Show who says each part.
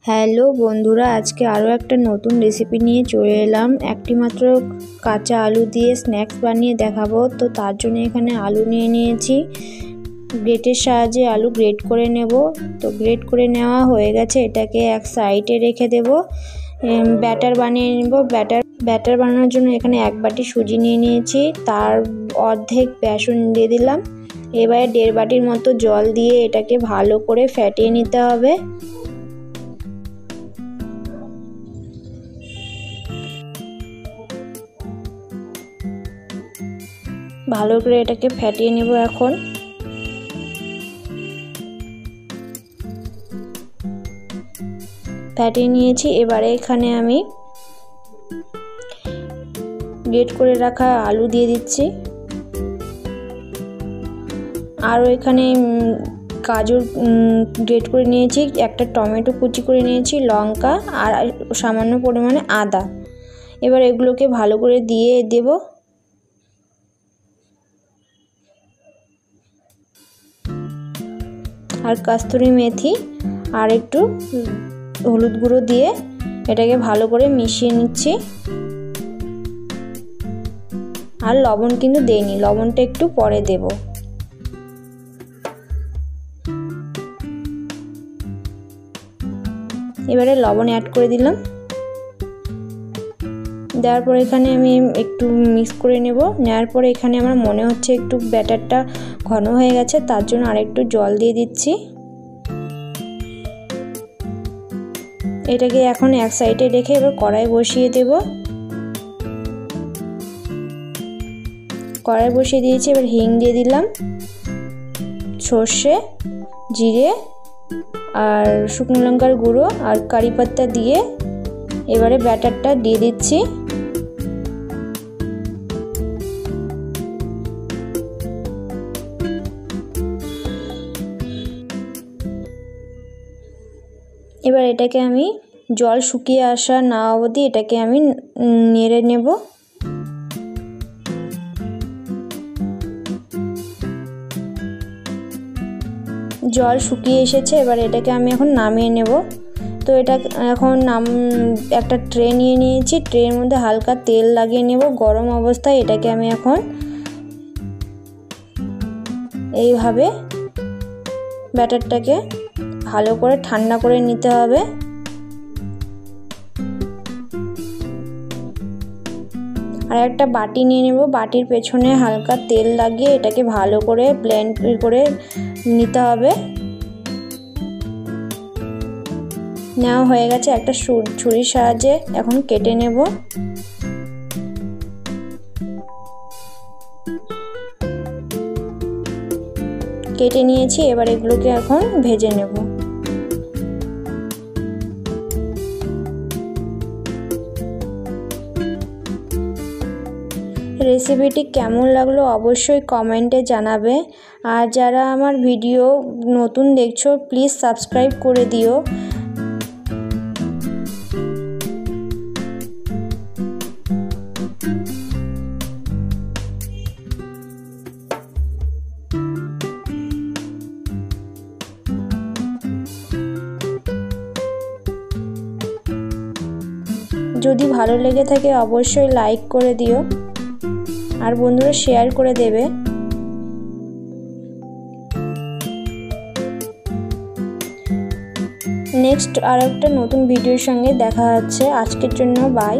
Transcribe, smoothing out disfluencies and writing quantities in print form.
Speaker 1: Hello বন্ধুরা, আজকে আরও একটা নতুন রেসিপি নিয়ে চলে এলাম। একটি মাত্র কাঁচা আলু দিয়ে স্ন্যাক্স বানিয়ে দেখাবো। তো তার জন্য এখানে আলু নিয়ে নিয়েছি, গ্রেটের সাহায্যে আলু গ্রেট করে নেব। তো গ্রেট করে নেওয়া হয়ে গেছে, এটাকে এক সাইডে রেখে দেব। ব্যাটার বানিয়ে নেব। ব্যাটার বানানোর জন্য এখানে এক বাটি সুজি নিয়ে নিয়েছি, তার অর্ধেক বেসন দিয়ে দিলাম। এবারে 1.5 বাটির মতো জল দিয়ে এটাকে ভালো করে ফেটিয়ে নিতে হবে। ভালো করে এটাকে ফেটিয়ে নেব। এখন ফেটিয়ে নিয়েছি। এবারে এখানে আমি গ্রেট করে রাখা আলু দিয়ে দিচ্ছি, আরও এখানে গাজর গ্রেট করে নিয়েছি, একটা টমেটো কুচি করে নিয়েছি, লঙ্কা আর সামান্য পরিমাণে আদা। এবার এগুলোকে ভালো করে দিয়ে দেব। আর কাস্তুরি মেথি আর একটু হলুদ গুঁড়ো দিয়ে এটাকে ভালো করে মিশিয়ে নিচ্ছি। আর লবণ কিন্তু দেইনি, লবণটা একটু পরে দেব। এবারে লবণ অ্যাড করে দিলাম। দেওয়ার পরে এখানে আমি একটু মিক্স করে নেব। নেওয়ার পরে এখানে আমার মনে হচ্ছে একটু ব্যাটারটা ঘন হয়ে গেছে, তার জন্য আরেকটু জল দিয়ে দিচ্ছি। এটাকে এখন এক সাইডে রেখে এবার কড়াই বসিয়ে দেব। কড়াই বসিয়ে দিয়েছি, এবার হিং দিয়ে দিলাম, সর্ষে, জিরে আর শুকনো লঙ্কার গুঁড়ো আর কারি পাতা দিয়ে এবারে ব্যাটারটা দিয়ে দিচ্ছি। এবার এটাকে আমি জল শুকিয়ে আসা না অবধি এটাকে আমি নেড়ে নেব। জল শুকিয়ে এসেছে, এবার এটাকে আমি এখন নামিয়ে নেব। তো এটা এখন একটা ট্রে নিয়ে নিয়েছি, ট্রের মধ্যে হালকা তেল লাগিয়ে নেব। গরম অবস্থায় এটাকে আমি এখন এইভাবে ব্যাটারটাকে ভালো করে ঠান্ডা করে নিতে হবে। আর একটা বাটি নিয়ে নেব, বাটির পেছনে হালকা তেল লাগিয়ে এটাকে ভালো করে ব্লেন্ড করে নিতে হবে। নেওয়া হয়ে গেছে, একটা ছুরির সাহায্যে এখন কেটে নেব। কেটে নিয়েছি, এবার এগুলোকে এখন ভেজে নেব। রেসিপিটি কেমন লাগলো অবশ্যই কমেন্টে জানাবে। আর যারা আমার ভিডিও নতুন দেখছো প্লিজ সাবস্ক্রাইব করে দিও। যদি ভালো লেগে থাকে অবশ্যই লাইক করে দিও, আর বন্ধুরা শেয়ার করে দেবে। নেক্সট আর একটা নতুন ভিডিওর সঙ্গে দেখা হচ্ছে। আজকের জন্য বাই।